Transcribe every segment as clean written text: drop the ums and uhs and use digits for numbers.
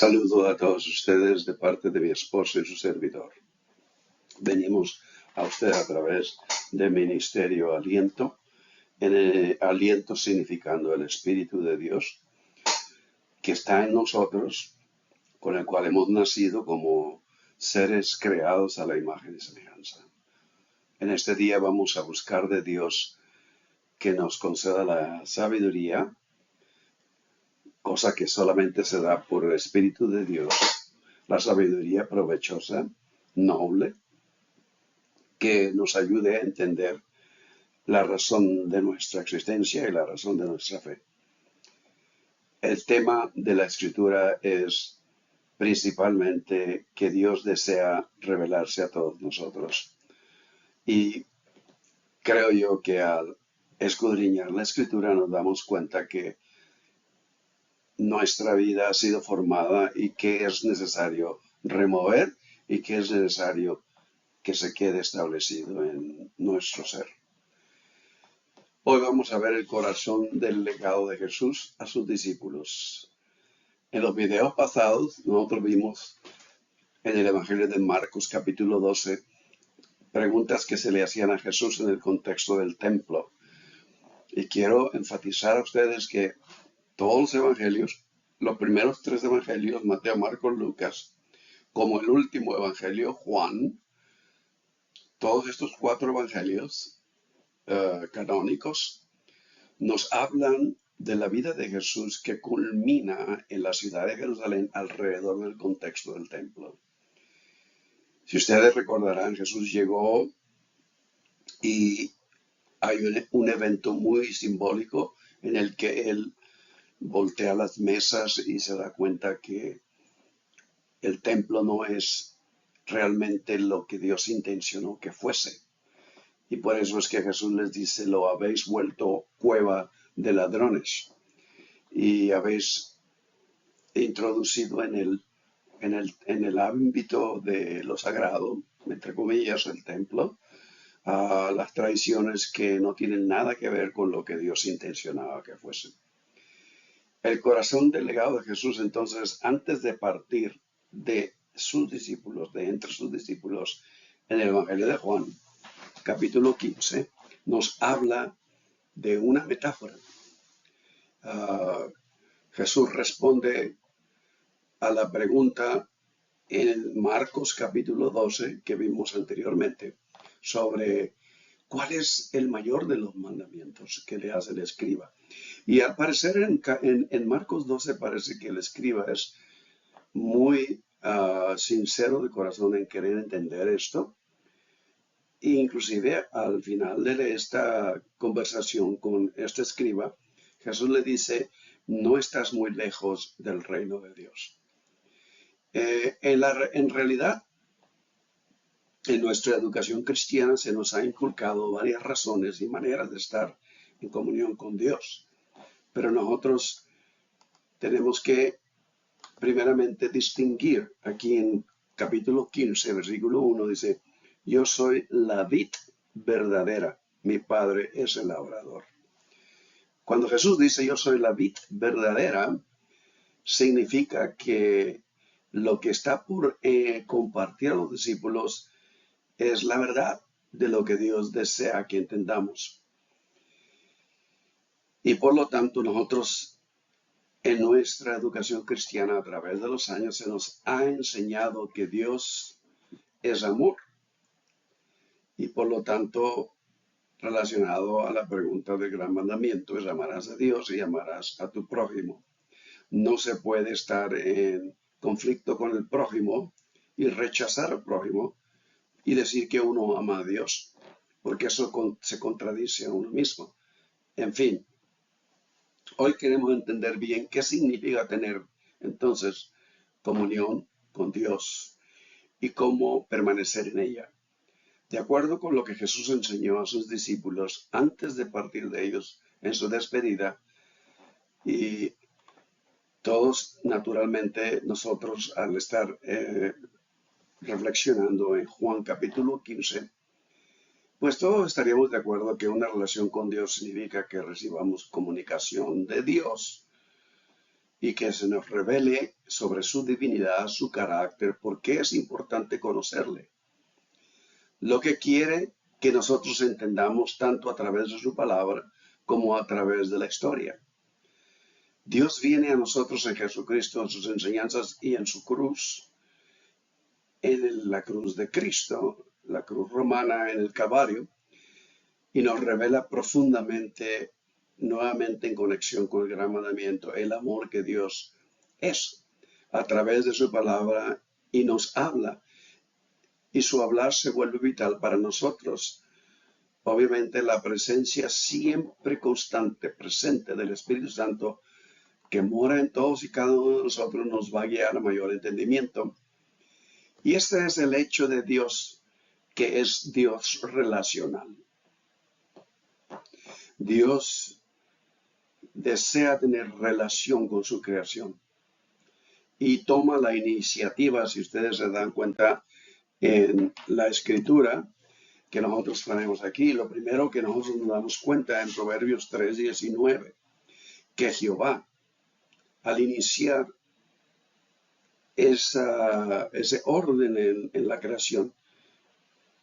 Saludo a todos ustedes de parte de mi esposo y su servidor. Venimos a usted a través de Ministerio Aliento, aliento significando el Espíritu de Dios que está en nosotros, con el cual hemos nacido como seres creados a la imagen y semejanza. En este día vamos a buscar de Dios que nos conceda la sabiduría, cosa que solamente se da por el Espíritu de Dios, la sabiduría provechosa, noble, que nos ayude a entender la razón de nuestra existencia y la razón de nuestra fe. El tema de la Escritura es principalmente que Dios desea revelarse a todos nosotros. Y creo yo que al escudriñar la Escritura nos damos cuenta que nuestra vida ha sido formada y que es necesario remover y que es necesario que se quede establecido en nuestro ser. Hoy vamos a ver el corazón del legado de Jesús a sus discípulos. En los videos pasados nosotros vimos en el Evangelio de Marcos capítulo 12 preguntas que se le hacían a Jesús en el contexto del templo. Y quiero enfatizar a ustedes que todos los evangelios, los primeros 3 evangelios, Mateo, Marcos, Lucas, como el último evangelio, Juan, todos estos 4 evangelios canónicos nos hablan de la vida de Jesús que culmina en la ciudad de Jerusalén alrededor del contexto del templo. Si ustedes recordarán, Jesús llegó y hay un evento muy simbólico en el que él voltea las mesas y se da cuenta que el templo no es realmente lo que Dios intencionó que fuese. Y por eso es que Jesús les dice, lo habéis vuelto cueva de ladrones y habéis introducido en el ámbito de lo sagrado, entre comillas, el templo, a las tradiciones que no tienen nada que ver con lo que Dios intencionaba que fuesen. El corazón del legado de Jesús, entonces, antes de partir de sus discípulos, de entre sus discípulos, en el Evangelio de Juan, capítulo 15, nos habla de una metáfora. Jesús responde a la pregunta en Marcos capítulo 12 que vimos anteriormente sobre cuál es el mayor de los mandamientos que le hace el escriba. Y al parecer en Marcos 12 parece que el escriba es muy sincero de corazón en querer entender esto. E inclusive al final de esta conversación con este escriba, Jesús le dice, no estás muy lejos del reino de Dios. En realidad, en nuestra educación cristiana se nos ha inculcado varias razones y maneras de estar en comunión con Dios. Pero nosotros tenemos que primeramente distinguir. Aquí en capítulo 15, versículo 1 dice, yo soy la vid verdadera, mi padre es el labrador. Cuando Jesús dice yo soy la vid verdadera, significa que lo que está por compartir a los discípulos es la verdad de lo que Dios desea que entendamos. Y por lo tanto nosotros en nuestra educación cristiana a través de los años se nos ha enseñado que Dios es amor. Y por lo tanto, relacionado a la pregunta del gran mandamiento, es amarás a Dios y amarás a tu prójimo. No se puede estar en conflicto con el prójimo y rechazar al prójimo y decir que uno ama a Dios, porque eso se contradice a uno mismo. En fin, hoy queremos entender bien qué significa tener entonces comunión con Dios y cómo permanecer en ella. De acuerdo con lo que Jesús enseñó a sus discípulos antes de partir de ellos en su despedida, y todos naturalmente nosotros al estar reflexionando en Juan capítulo 15, pues todos estaríamos de acuerdo que una relación con Dios significa que recibamos comunicación de Dios. y que se nos revele sobre su divinidad, su carácter, por qué es importante conocerle. Lo que quiere que nosotros entendamos tanto a través de su palabra como a través de la historia. Dios viene a nosotros en Jesucristo, en sus enseñanzas y en su cruz, en la cruz de Cristo, la cruz romana en el Calvario, y nos revela profundamente, nuevamente en conexión con el gran mandamiento, el amor que Dios es a través de su palabra y nos habla, y su hablar se vuelve vital para nosotros. Obviamente la presencia siempre constante, presente del Espíritu Santo, que mora en todos y cada uno de nosotros, nos va a guiar a mayor entendimiento. Y este es el hecho de Dios, que es Dios relacional. Dios desea tener relación con su creación y toma la iniciativa, si ustedes se dan cuenta en la escritura que nosotros tenemos aquí. Lo primero que nosotros nos damos cuenta en Proverbios 3:19, que Jehová, al iniciar ese orden en la creación,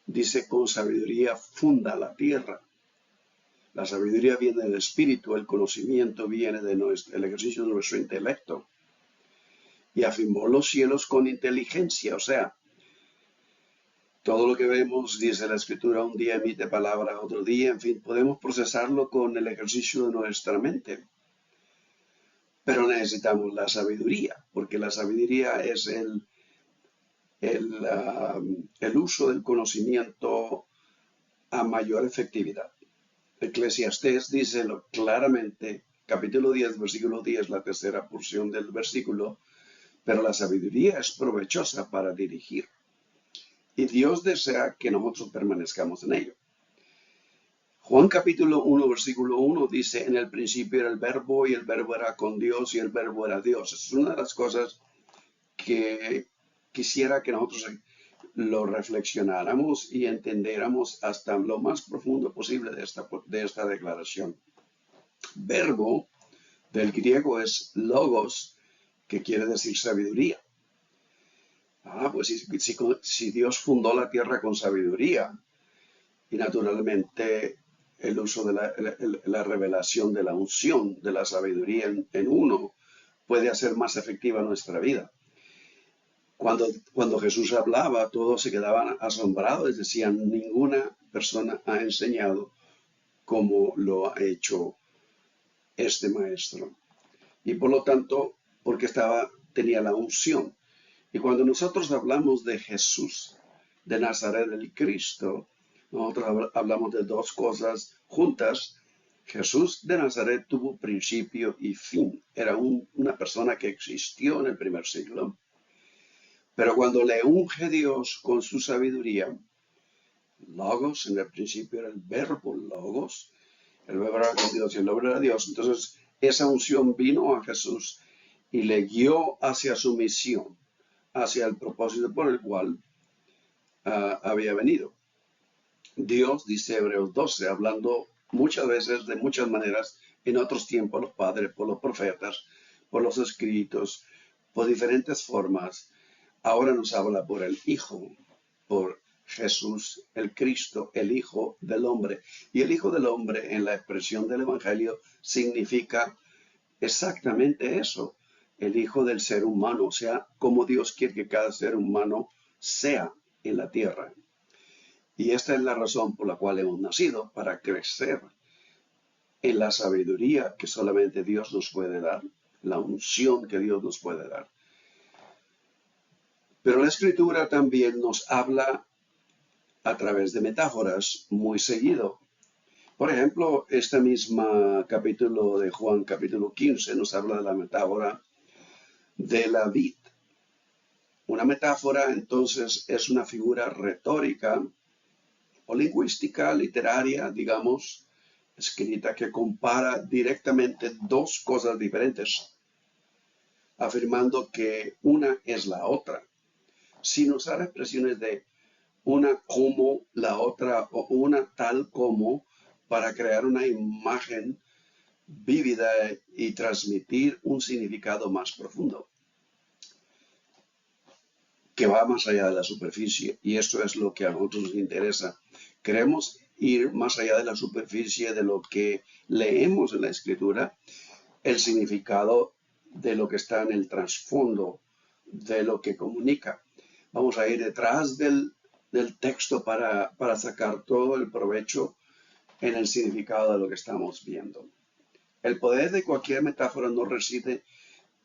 dice: con sabiduría funda la tierra. La sabiduría viene del espíritu, el conocimiento viene del ejercicio de nuestro intelecto. Y afirmó los cielos con inteligencia, o sea, todo lo que vemos, dice la escritura, un día emite palabra, otro día, en fin, podemos procesarlo con el ejercicio de nuestra mente. Pero necesitamos la sabiduría, porque la sabiduría es el uso del conocimiento a mayor efectividad. Eclesiastés dice claramente, capítulo 10, versículo 10, la tercera porción del versículo, pero la sabiduría es provechosa para dirigir. Y Dios desea que nosotros permanezcamos en ello. Juan capítulo 1, versículo 1 dice: en el principio era el verbo, y el verbo era con Dios, y el verbo era Dios. Esa es una de las cosas que quisiera que nosotros lo reflexionáramos y entendiéramos hasta lo más profundo posible de esta declaración. Verbo del griego es logos, que quiere decir sabiduría. Pues si Dios fundó la tierra con sabiduría, y naturalmente el uso de la revelación de la unción de la sabiduría en uno puede hacer más efectiva nuestra vida. Cuando Jesús hablaba, todos se quedaban asombrados y decían: ninguna persona ha enseñado como lo ha hecho este maestro. Y por lo tanto, porque tenía la unción. Y cuando nosotros hablamos de Jesús de Nazaret, el Cristo, nosotros hablamos de dos cosas juntas. Jesús de Nazaret tuvo principio y fin. Era una persona que existió en el primer siglo. Pero cuando le unge Dios con su sabiduría, logos, en el principio era el verbo logos, el verbo era con Dios y el verbo era Dios. Entonces esa unción vino a Jesús y le guió hacia su misión, hacia el propósito por el cual había venido. Dios, dice Hebreos 12, hablando muchas veces, de muchas maneras, en otros tiempos, los padres, por los profetas, por los escritos, por diferentes formas, ahora nos habla por el Hijo, por Jesús, el Cristo, el Hijo del Hombre. Y el Hijo del Hombre, en la expresión del Evangelio, significa exactamente eso: el Hijo del ser humano, o sea, como Dios quiere que cada ser humano sea en la tierra. Y esta es la razón por la cual hemos nacido, para crecer en la sabiduría que solamente Dios nos puede dar, la unción que Dios nos puede dar. Pero la Escritura también nos habla a través de metáforas muy seguido. Por ejemplo, este mismo capítulo de Juan, capítulo 15, nos habla de la metáfora de la vid. Una metáfora, entonces, es una figura retórica o lingüística, literaria, digamos, escrita, que compara directamente dos cosas diferentes, afirmando que una es la otra, sin usar expresiones de una como la otra o una tal como, para crear una imagen vívida y transmitir un significado más profundo, que va más allá de la superficie. Y esto es lo que a nosotros nos interesa. Queremos ir más allá de la superficie de lo que leemos en la Escritura, el significado de lo que está en el trasfondo de lo que comunica. Vamos a ir detrás del texto para sacar todo el provecho en el significado de lo que estamos viendo. El poder de cualquier metáfora no reside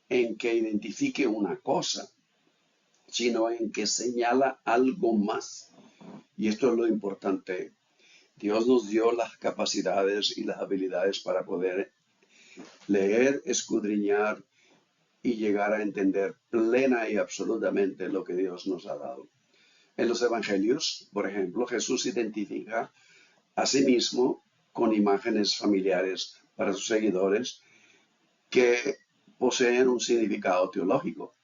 en que identifique una cosa, sino en que señala algo más. Y esto es lo importante. Dios nos dio las capacidades y las habilidades para poder leer, escudriñar y llegar a entender plena y absolutamente lo que Dios nos ha dado. En los evangelios, por ejemplo, Jesús identifica a sí mismo con imágenes familiares para sus seguidores que poseen un significado teológico.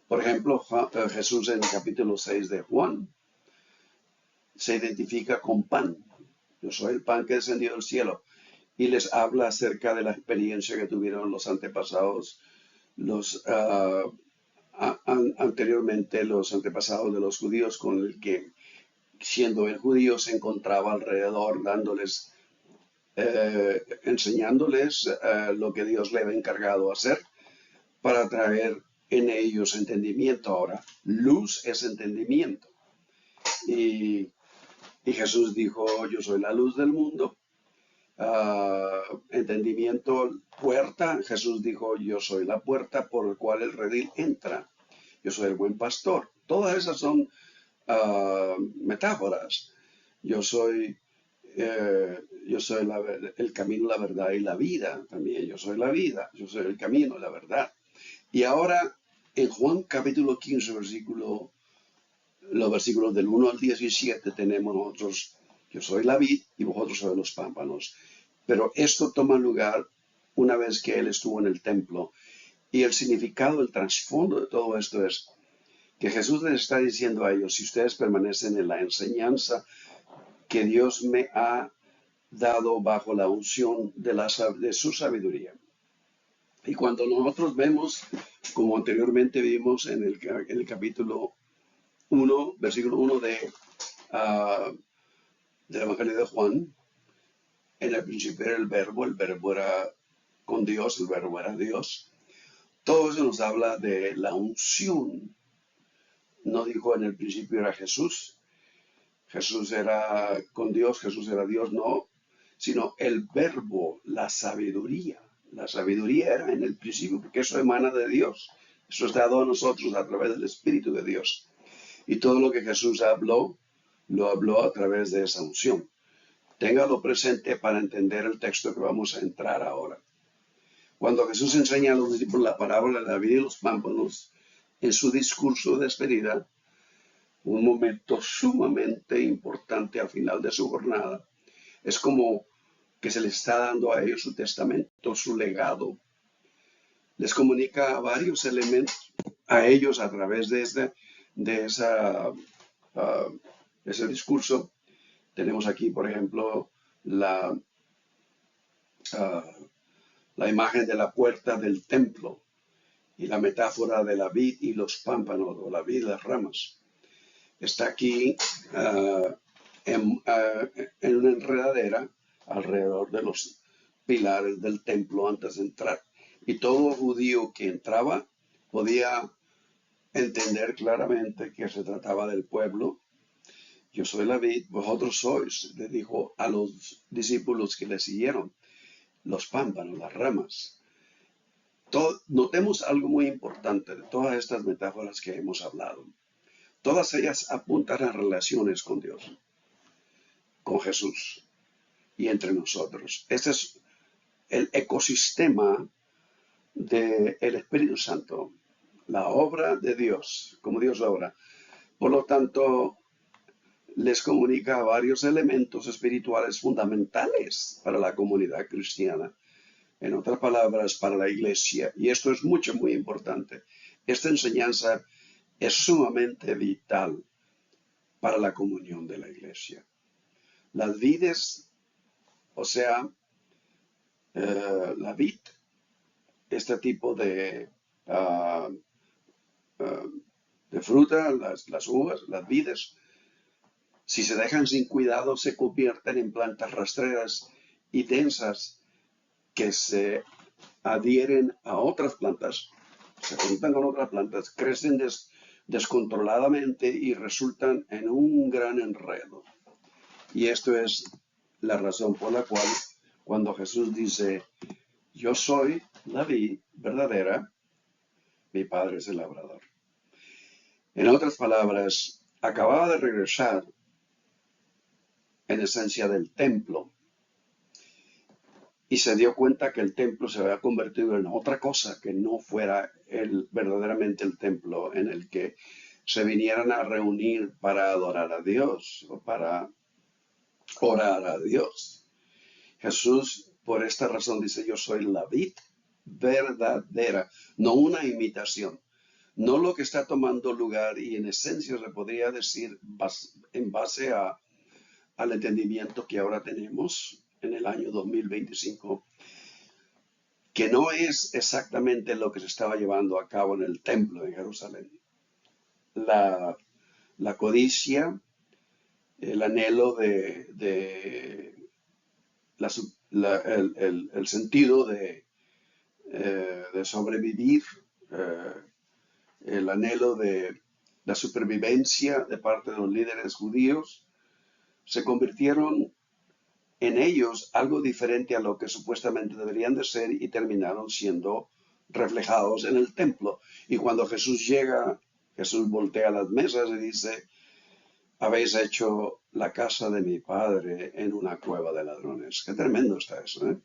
Por ejemplo, Jesús en el capítulo 6 de Juan se identifica con pan. Yo soy el pan que descendió del cielo. Y les habla acerca de la experiencia que tuvieron los antepasados, anteriormente los antepasados de los judíos, con el que, siendo el judío, se encontraba alrededor, dándoles, enseñándoles lo que Dios le había encargado hacer para traer en ellos entendimiento. Ahora, luz es entendimiento. Y, y Jesús dijo, yo soy la luz del mundo. Entendimiento, puerta. Jesús dijo, yo soy la puerta por la cual el redil entra. Yo soy el buen pastor. Todas esas son metáforas. Yo soy, el camino, la verdad y la vida. También yo soy la vida. Yo soy el camino, la verdad. Y ahora, en Juan capítulo 15, los versículos del 1 al 17, tenemos nosotros, yo soy la vid y vosotros sois los pámpanos. Pero esto toma lugar una vez que Él estuvo en el templo. Y el significado, el trasfondo de todo esto es que Jesús les está diciendo a ellos, si ustedes permanecen en la enseñanza que Dios me ha dado bajo la unción de su sabiduría. Y cuando nosotros vemos, como anteriormente vimos en el capítulo 1, versículo 1 del Evangelio de Juan, en el principio era el verbo era con Dios, el verbo era Dios. Todo eso nos habla de la unción. No dijo en el principio era Jesús, Jesús era con Dios, Jesús era Dios, no, sino el verbo, la sabiduría. La sabiduría era en el principio, porque eso emana de Dios. Eso es dado a nosotros a través del Espíritu de Dios. Y todo lo que Jesús habló, lo habló a través de esa unción. Téngalo presente para entender el texto que vamos a entrar ahora. Cuando Jesús enseña a los discípulos la parábola de la vid y los pámpanos, en su discurso de despedida, un momento sumamente importante al final de su jornada, es como que se les está dando a ellos su testamento, su legado. Les comunica varios elementos a ellos a través de ese discurso. Tenemos aquí, por ejemplo, la imagen de la puerta del templo y la metáfora de la vid y los pámpanos, o la vid y las ramas. Está aquí en una enredadera alrededor de los pilares del templo antes de entrar. Y todo judío que entraba podía entender claramente que se trataba del pueblo. Yo soy la vid, vosotros sois, le dijo a los discípulos que le siguieron, los pámpanos, las ramas. Notemos algo muy importante de todas estas metáforas que hemos hablado. Todas ellas apuntan a relaciones con Dios, con Jesús y entre nosotros. Este es el ecosistema del Espíritu Santo, la obra de Dios, como Dios obra. Por lo tanto, les comunica varios elementos espirituales fundamentales para la comunidad cristiana. En otras palabras, para la iglesia. Y esto es muy importante. Esta enseñanza es sumamente vital para la comunión de la iglesia. Las vides, o sea, la vid, este tipo ah, ah, de fruta, las uvas, las vides, si se dejan sin cuidado, se convierten en plantas rastreras y densas que se adhieren a otras plantas, se juntan con otras plantas, crecen descontroladamente y resultan en un gran enredo. Y esto es la razón por la cual cuando Jesús dice, yo soy la vid verdadera, mi Padre es el labrador. En otras palabras, acababa de regresar en esencia del templo y se dio cuenta que el templo se había convertido en otra cosa que no fuera verdaderamente el templo en el que se vinieran a reunir para adorar a Dios o para orar a Dios. Jesús, por esta razón, dice, yo soy la vid verdadera, no una imitación, no lo que está tomando lugar y en esencia se podría decir en base al entendimiento que ahora tenemos en el año 2025, que no es exactamente lo que se estaba llevando a cabo en el templo de Jerusalén. La codicia, el anhelo el sentido de sobrevivir, el anhelo de la supervivencia de parte de los líderes judíos, se convirtieron en ellos algo diferente a lo que supuestamente deberían de ser y terminaron siendo reflejados en el templo. Y cuando Jesús llega, Jesús voltea las mesas y dice, habéis hecho la casa de mi padre en una cueva de ladrones. Qué tremendo está eso, ¿eh?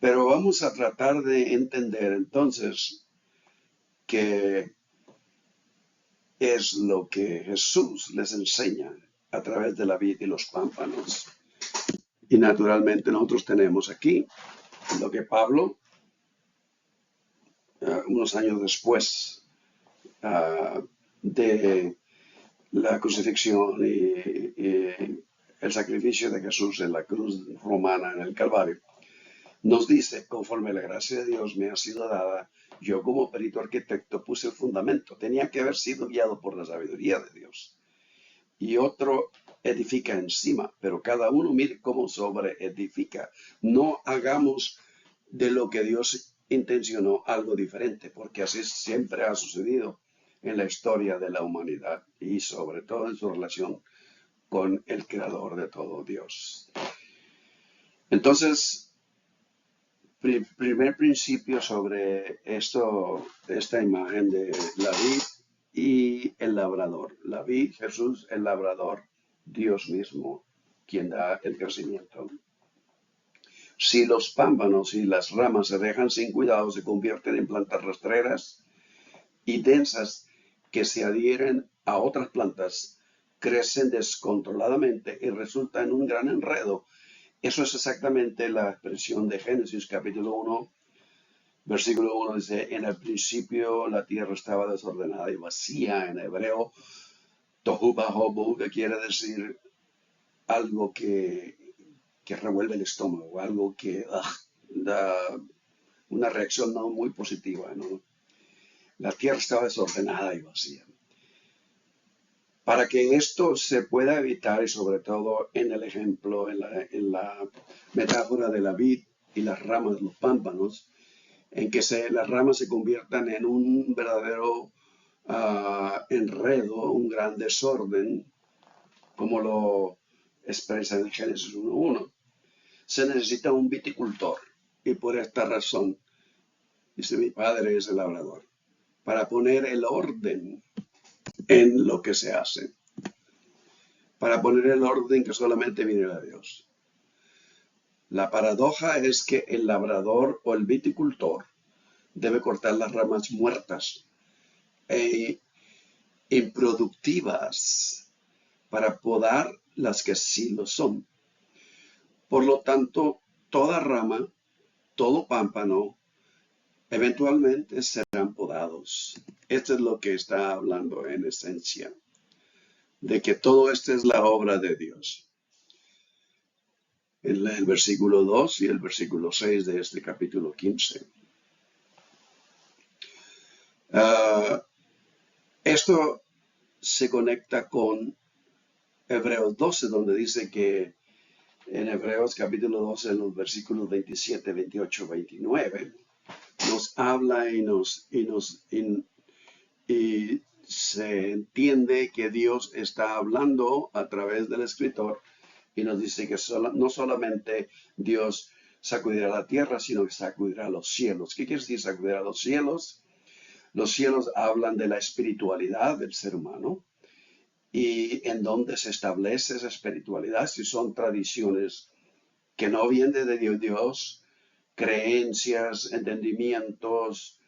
Pero vamos a tratar de entender entonces qué es lo que Jesús les enseña a través de la vid y los pámpanos. Y naturalmente nosotros tenemos aquí lo que Pablo, unos años después de la crucifixión y el sacrificio de Jesús en la cruz romana en el Calvario, nos dice, conforme la gracia de Dios me ha sido dada, yo como perito arquitecto puse el fundamento. Tenía que haber sido guiado por la sabiduría de Dios. Y otro edifica encima, pero cada uno mire cómo sobre edifica. No hagamos de lo que Dios intencionó algo diferente, porque así siempre ha sucedido en la historia de la humanidad y sobre todo en su relación con el creador de todo, Dios. Entonces, primer principio sobre esta imagen de la vid y el labrador. La vid, Jesús, el labrador, Dios mismo, quien da el crecimiento. Si los pámpanos y las ramas se dejan sin cuidado, se convierten en plantas rastreras y densas que se adhieren a otras plantas, crecen descontroladamente y resultan en un gran enredo. Eso es exactamente la expresión de Génesis capítulo 1, versículo 1. Dice, en el principio la tierra estaba desordenada y vacía, en hebreo, tohu bahobu, que quiere decir algo que revuelve el estómago, algo que da una reacción no muy positiva, ¿no? La tierra estaba desordenada y vacía. Para que esto se pueda evitar, y sobre todo en el ejemplo, en la metáfora de la vid y las ramas de los pámpanos, en que las ramas se conviertan en un verdadero enredo, un gran desorden, como lo expresa en Génesis 1.1. Se necesita un viticultor, y por esta razón, dice mi padre es el labrador, para poner el orden en lo que se hace, para poner el orden que solamente viene de Dios. La paradoja es que el labrador o el viticultor debe cortar las ramas muertas e improductivas para podar las que sí lo son. Por lo tanto, toda rama, todo pámpano, eventualmente serán podados. Esto es lo que está hablando en esencia, de que todo esto es la obra de Dios. el versículo 2 y el versículo 6 de este capítulo 15. Esto se conecta con Hebreos 12, donde dice que en Hebreos capítulo 12, en los versículos 27, 28, 29, nos habla y se entiende que Dios está hablando a través del escritor y nos dice que no solamente Dios sacudirá la tierra, sino que sacudirá los cielos. ¿Qué quiere decir sacudirá los cielos? Los cielos hablan de la espiritualidad del ser humano y en dónde se establece esa espiritualidad, si son tradiciones que no vienen de Dios, creencias, entendimientos,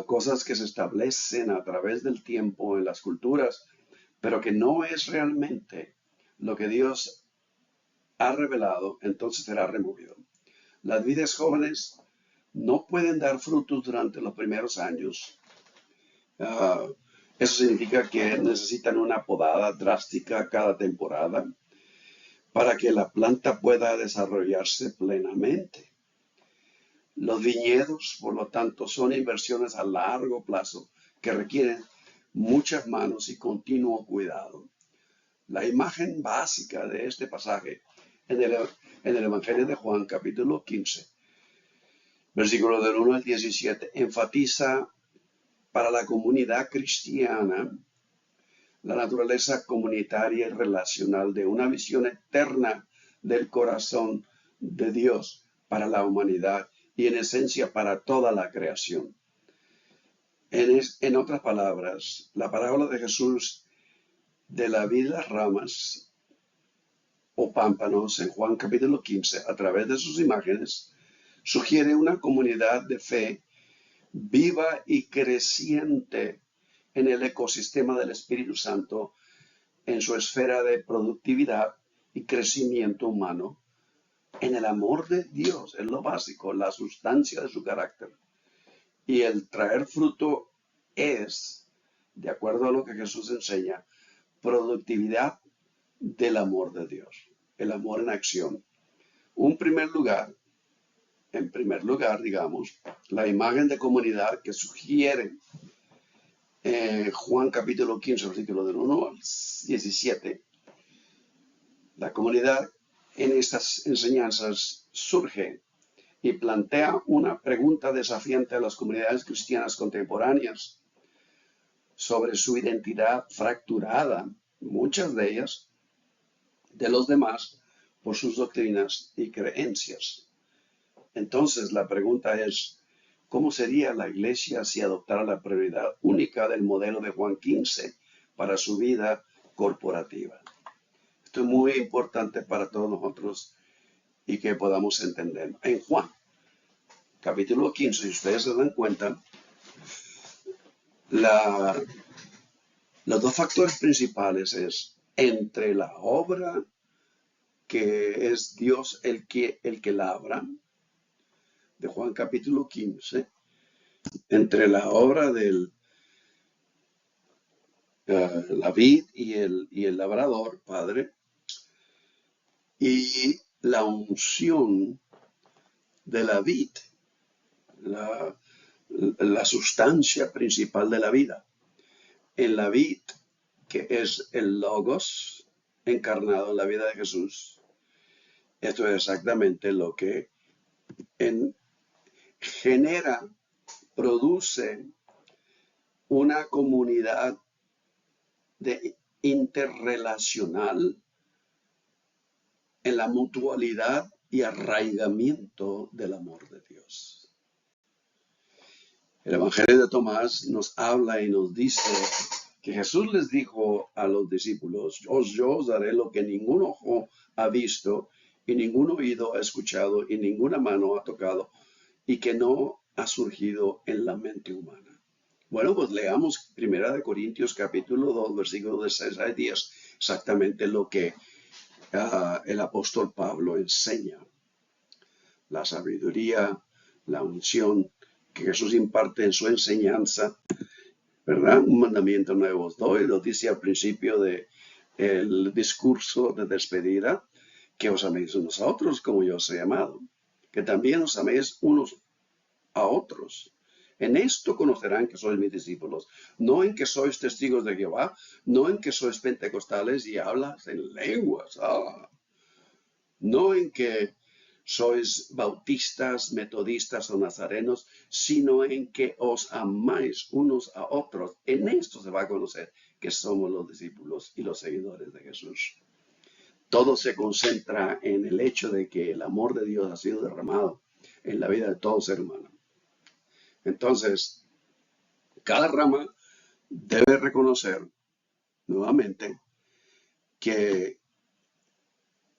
cosas que se establecen a través del tiempo en las culturas, pero que no es realmente lo que Dios ha revelado, entonces será removido. Las vidas jóvenes no pueden dar frutos durante los primeros años. Eso significa que necesitan una podada drástica cada temporada para que la planta pueda desarrollarse plenamente. Los viñedos, por lo tanto, son inversiones a largo plazo que requieren muchas manos y continuo cuidado. La imagen básica de este pasaje en el Evangelio de Juan, capítulo 15, versículos del 1 al 17, enfatiza para la comunidad cristiana la naturaleza comunitaria y relacional de una visión eterna del corazón de Dios para la humanidad y en esencia para toda la creación. En otras palabras, la parábola de Jesús de la vid y las ramas o pámpanos en Juan capítulo 15, a través de sus imágenes, sugiere una comunidad de fe viva y creciente en el ecosistema del Espíritu Santo, en su esfera de productividad y crecimiento humano, en el amor de Dios, es lo básico, la sustancia de su carácter. Y el traer fruto es, de acuerdo a lo que Jesús enseña, productividad del amor de Dios, el amor en acción. En primer lugar, digamos, la imagen de comunidad que sugiere Juan capítulo 15, versículo del 1 al 17, la comunidad en estas enseñanzas surge y plantea una pregunta desafiante a las comunidades cristianas contemporáneas sobre su identidad fracturada, muchas de ellas, de los demás por sus doctrinas y creencias. Entonces la pregunta es, ¿cómo sería la iglesia si adoptara la prioridad única del modelo de Juan 15 para su vida corporativa? Esto es muy importante para todos nosotros y que podamos entenderlo. En Juan, capítulo 15, si ustedes se dan cuenta, los dos factores principales es entre la obra que es Dios el que labra, de Juan capítulo 15, entre la obra de la vid y el labrador, Padre, y la unción de la vid, la sustancia principal de la vida. En la vid, que es el Logos encarnado en la vida de Jesús, esto es exactamente lo que genera, produce una comunidad interrelacional en la mutualidad y arraigamiento del amor de Dios. El Evangelio de Tomás nos habla y nos dice que Jesús les dijo a los discípulos, yo os daré lo que ningún ojo ha visto y ningún oído ha escuchado y ninguna mano ha tocado y que no ha surgido en la mente humana. Bueno, pues leamos 1 Corintios capítulo 2, versículos de 6 a 10, exactamente lo que el apóstol Pablo enseña. La sabiduría, la unción que Jesús imparte en su enseñanza, ¿verdad? Un mandamiento nuevo os doy, lo dice al principio del discurso de despedida, que os améis unos a otros como yo os he amado, que también os améis unos a otros. En esto conocerán que sois mis discípulos, no en que sois testigos de Jehová, no en que sois pentecostales y hablas en lenguas, no en que sois bautistas, metodistas o nazarenos, sino en que os amáis unos a otros. En esto se va a conocer que somos los discípulos y los seguidores de Jesús. Todo se concentra en el hecho de que el amor de Dios ha sido derramado en la vida de todo ser humano. Entonces, cada rama debe reconocer nuevamente que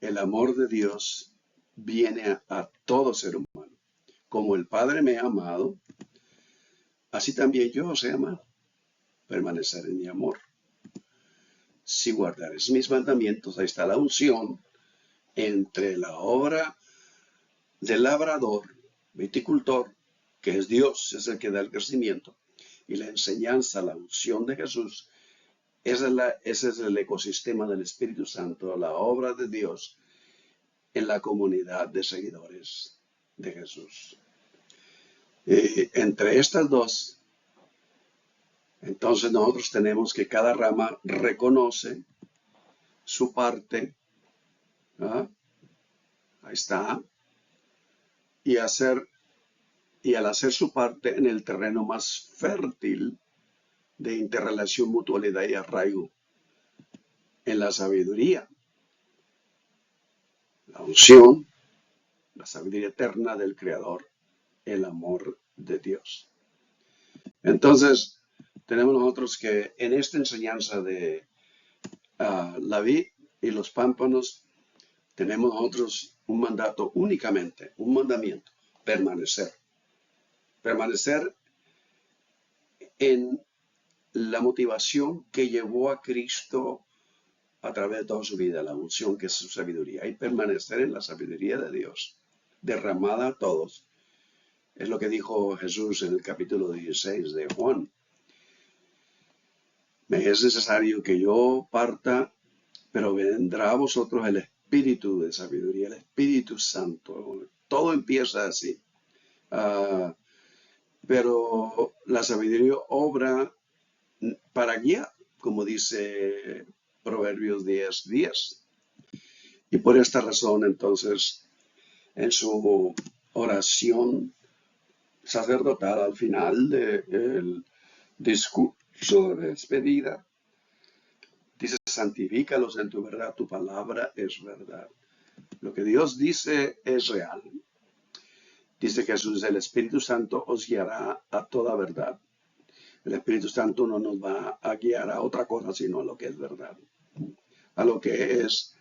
el amor de Dios viene a todo ser humano. Como el Padre me ha amado, así también yo os he amado. Permanecer en mi amor. Si guardaréis mis mandamientos, ahí está la unción entre la obra del labrador, viticultor, que es Dios, es el que da el crecimiento, y la enseñanza, la unción de Jesús. Ese es el ecosistema del Espíritu Santo, la obra de Dios en la comunidad de seguidores de Jesús. Entre estas dos, entonces nosotros tenemos que cada rama reconoce su parte, ¿ah? Ahí está, y al hacer su parte en el terreno más fértil de interrelación, mutualidad y arraigo, en la sabiduría, la unción, la sabiduría eterna del Creador, el amor de Dios. Entonces, tenemos nosotros que en esta enseñanza de la vid y los pámpanos, tenemos nosotros un mandato únicamente, un mandamiento, permanecer. Permanecer en la motivación que llevó a Cristo a través de toda su vida, la unción que es su sabiduría, y permanecer en la sabiduría de Dios, derramada a todos. Es lo que dijo Jesús en el capítulo 16 de Juan. Me es necesario que yo parta, pero vendrá a vosotros el Espíritu de sabiduría, el Espíritu Santo. Todo empieza así. Pero la sabiduría obra para guiar, como dice Proverbios 10:10. Y por esta razón, entonces, en su oración sacerdotal al final del discurso de despedida, dice: santifícalos en tu verdad, tu palabra es verdad. Lo que Dios dice es real. Dice Jesús: el Espíritu Santo os guiará a toda verdad. El Espíritu Santo no nos va a guiar a otra cosa sino a lo que es verdad, a lo que es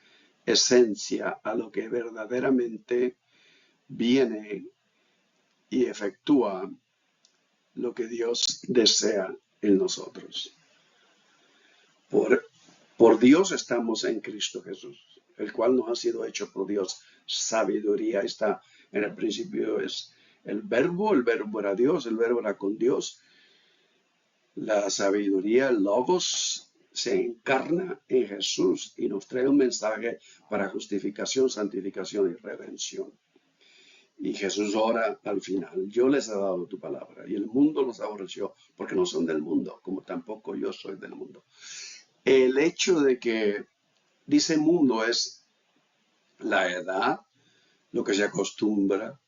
esencia, a lo que verdaderamente viene y efectúa lo que Dios desea en nosotros. Por Dios estamos en Cristo Jesús, el cual nos ha sido hecho por Dios sabiduría. Está en el principio es el verbo era Dios, el verbo era con Dios. La sabiduría, el logos, se encarna en Jesús y nos trae un mensaje para justificación, santificación y redención. Y Jesús ora al final: yo les he dado tu palabra y el mundo los aborreció porque no son del mundo, como tampoco yo soy del mundo. El hecho de que dice mundo es la edad, lo que se acostumbra,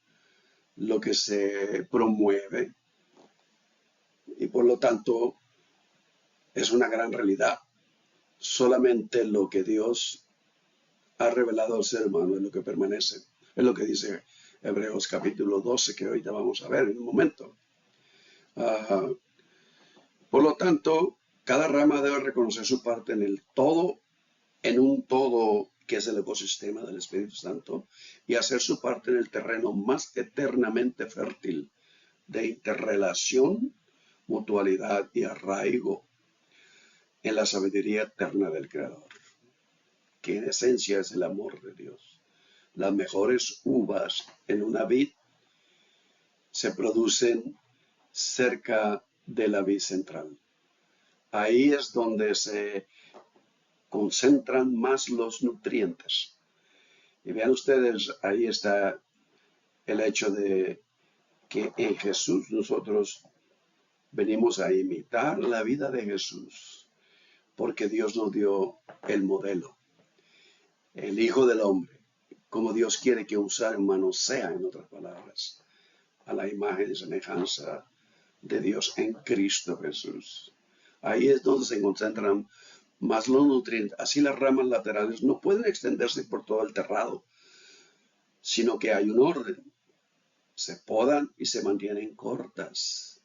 lo que se promueve, y por lo tanto es una gran realidad. Solamente lo que Dios ha revelado al ser humano es lo que permanece. Es lo que dice Hebreos capítulo 12, que ahorita vamos a ver en un momento. Por lo tanto, cada rama debe reconocer su parte en el todo, en un todo que es el ecosistema del Espíritu Santo, y hacer su parte en el terreno más eternamente fértil de interrelación, mutualidad y arraigo en la sabiduría eterna del Creador, que en esencia es el amor de Dios. Las mejores uvas en una vid se producen cerca de la vid central. Ahí es donde se concentran más los nutrientes. Y vean ustedes, ahí está el hecho de que en Jesús nosotros venimos a imitar la vida de Jesús, porque Dios nos dio el modelo, el Hijo del Hombre, como Dios quiere que un ser humano sea, en otras palabras, a la imagen y semejanza de Dios en Cristo Jesús. Ahí es donde se concentran más los nutrientes. Así las ramas laterales no pueden extenderse por todo el terrado, sino que hay un orden. Se podan y se mantienen cortas.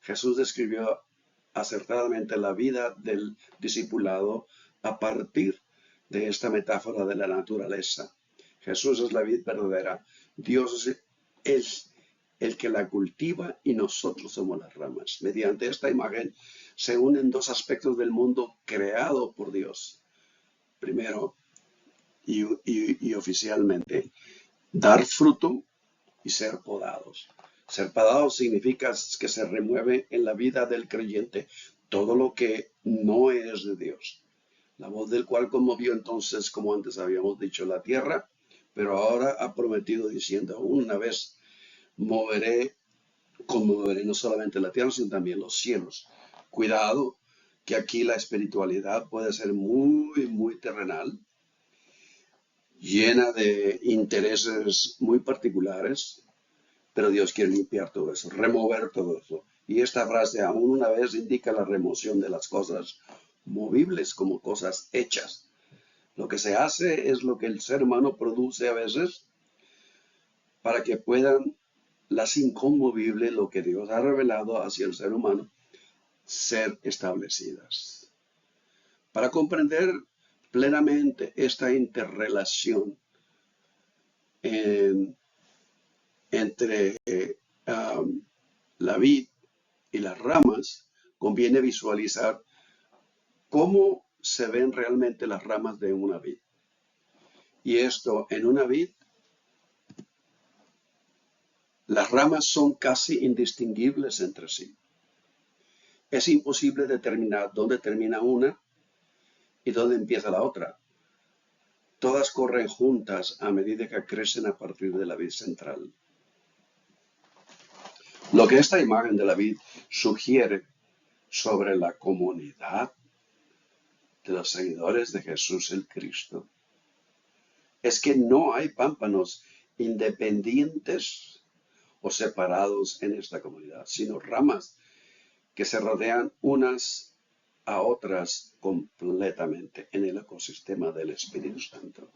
Jesús describió acertadamente la vida del discipulado a partir de esta metáfora de la naturaleza. Jesús es la vid verdadera. Dios es el que la cultiva y nosotros somos las ramas. Mediante esta imagen se unen dos aspectos del mundo creado por Dios. Primero y oficialmente, dar fruto y ser podados. Ser podado significa que se remueve en la vida del creyente todo lo que no es de Dios. La voz del cual conmovió entonces, como antes habíamos dicho, la tierra, pero ahora ha prometido diciendo, una vez conmoveré no solamente la tierra, sino también los cielos. Cuidado, que aquí la espiritualidad puede ser muy, muy terrenal, llena de intereses muy particulares, pero Dios quiere limpiar todo eso, remover todo eso. Y esta frase aún una vez indica la remoción de las cosas movibles como cosas hechas. Lo que se hace es lo que el ser humano produce a veces para que puedan las inconmovibles, lo que Dios ha revelado hacia el ser humano, ser establecidas. Para comprender plenamente esta interrelación entre la vid y las ramas, conviene visualizar cómo se ven realmente las ramas de una vid. Y esto, en una vid, las ramas son casi indistinguibles entre sí. Es imposible determinar dónde termina una y dónde empieza la otra. Todas corren juntas a medida que crecen a partir de la vid central. Lo que esta imagen de la vid sugiere sobre la comunidad de los seguidores de Jesús el Cristo es que no hay pámpanos independientes o separados en esta comunidad, sino ramas que se rodean unas a otras completamente en el ecosistema del Espíritu Santo.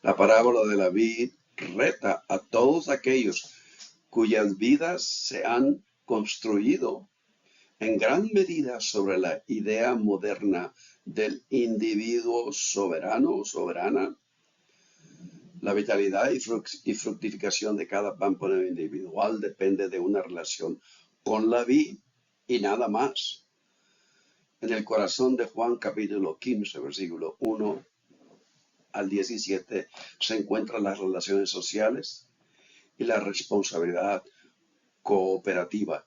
La parábola de la vid reta a todos aquellos cuyas vidas se han construido en gran medida sobre la idea moderna del individuo soberano o soberana. La vitalidad y fructificación de cada pámpano individual depende de una relación con la vid y nada más. En el corazón de Juan capítulo 15, versículo 1 al 17, se encuentran las relaciones sociales y la responsabilidad cooperativa,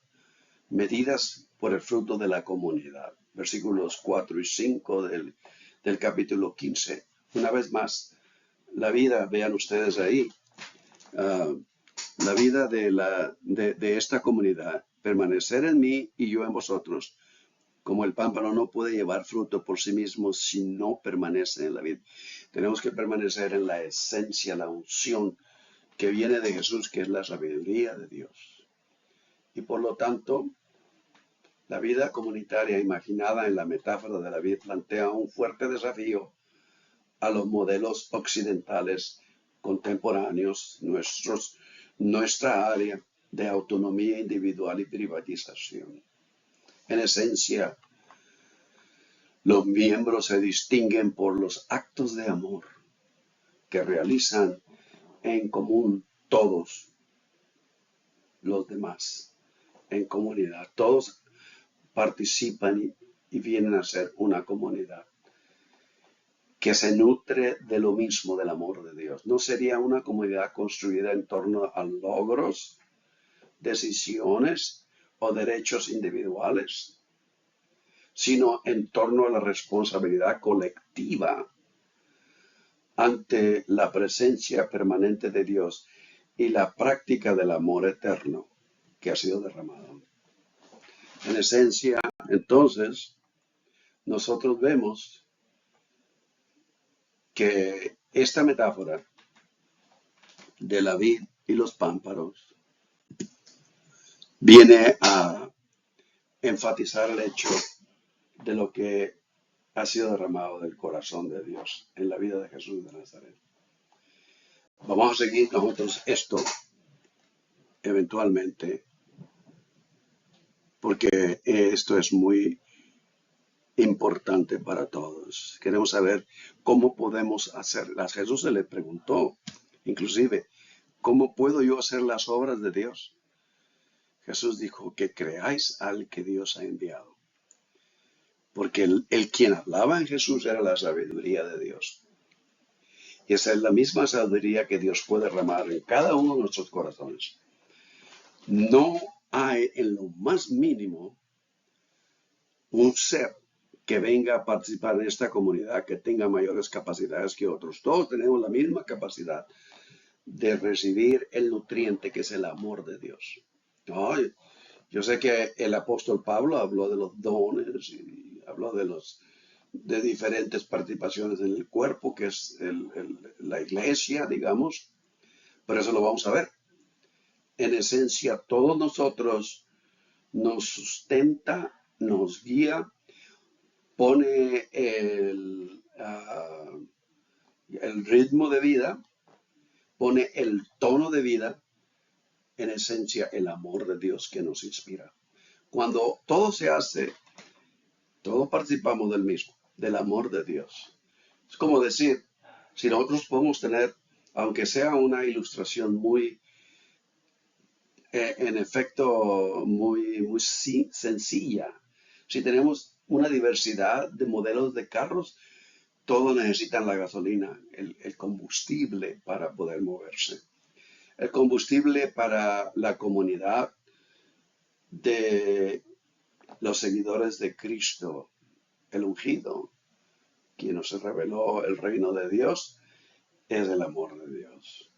medidas por el fruto de la comunidad. Versículos 4 y 5 del capítulo 15. Una vez más, la vida, vean ustedes ahí, la vida de esta comunidad, permanecer en mí y yo en vosotros, como el pámpano no puede llevar fruto por sí mismo si no permanece en la vid. Tenemos que permanecer en la esencia, la unción que viene de Jesús, que es la sabiduría de Dios. Y por lo tanto, la vida comunitaria imaginada en la metáfora de la vid plantea un fuerte desafío a los modelos occidentales contemporáneos, nuestra área de autonomía individual y privatización. En esencia, los miembros se distinguen por los actos de amor que realizan en común todos los demás, en comunidad. Todos participan y vienen a ser una comunidad que se nutre de lo mismo del amor de Dios. No sería una comunidad construida en torno a logros, decisiones o derechos individuales, sino en torno a la responsabilidad colectiva ante la presencia permanente de Dios y la práctica del amor eterno que ha sido derramado. En esencia, entonces, nosotros vemos que esta metáfora de la vid y los pámpanos viene a enfatizar el hecho de lo que ha sido derramado del corazón de Dios en la vida de Jesús de Nazaret. Vamos a seguir nosotros esto eventualmente, porque esto es muy importante para todos. Queremos saber cómo podemos hacerlas. Jesús se le preguntó, inclusive, ¿cómo puedo yo hacer las obras de Dios? Jesús dijo que creáis al que Dios ha enviado. Porque el quien hablaba en Jesús era la sabiduría de Dios. Y esa es la misma sabiduría que Dios puede derramar en cada uno de nuestros corazones. No hay en lo más mínimo un ser que venga a participar en esta comunidad que tenga mayores capacidades que otros. Todos tenemos la misma capacidad de recibir el nutriente que es el amor de Dios. Ay, yo sé que el apóstol Pablo habló de los dones y habló de diferentes participaciones en el cuerpo, que es la iglesia, digamos, pero eso lo vamos a ver. En esencia, todos nosotros nos sustenta, nos guía, pone el ritmo de vida, pone el tono de vida, en esencia el amor de Dios que nos inspira. Cuando todo se hace, todos participamos del mismo, del amor de Dios. Es como decir, si nosotros podemos tener, aunque sea una ilustración muy, en efecto, muy sencilla, si tenemos una diversidad de modelos de carros, todos necesitan la gasolina, el combustible para poder moverse. El combustible para la comunidad de los seguidores de Cristo, el ungido, quien nos reveló el reino de Dios, es el amor de Dios.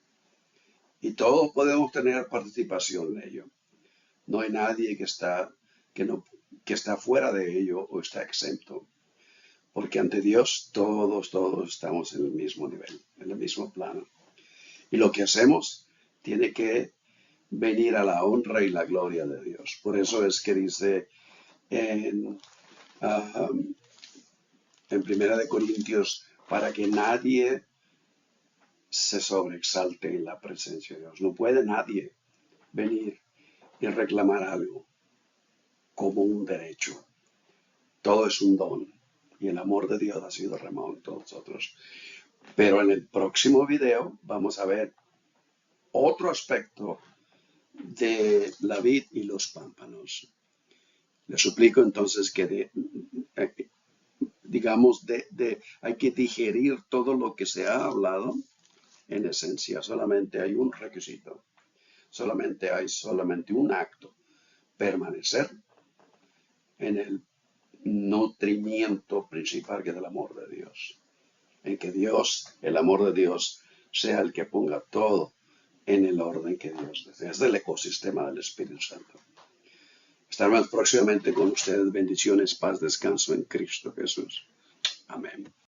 Y todos podemos tener participación en ello. No hay nadie que está fuera de ello o está exento. Porque ante Dios todos estamos en el mismo nivel, en el mismo plano. Y lo que hacemos tiene que venir a la honra y la gloria de Dios. Por eso es que dice en 1 de Corintios, para que nadie se sobreexalte en la presencia de Dios. No puede nadie venir y reclamar algo como un derecho. Todo es un don. Y el amor de Dios ha sido derramado en todos nosotros. Pero en el próximo video vamos a ver otro aspecto de la vid y los pámpanos. Le suplico entonces que hay que digerir todo lo que se ha hablado. En esencia, solamente hay un requisito. Solamente un acto. Permanecer en el nutrimiento principal que es el amor de Dios. En que Dios, el amor de Dios, sea el que ponga todo en el orden que Dios desea. Es el ecosistema del Espíritu Santo. Estaremos próximamente con ustedes. Bendiciones, paz, descanso en Cristo Jesús. Amén.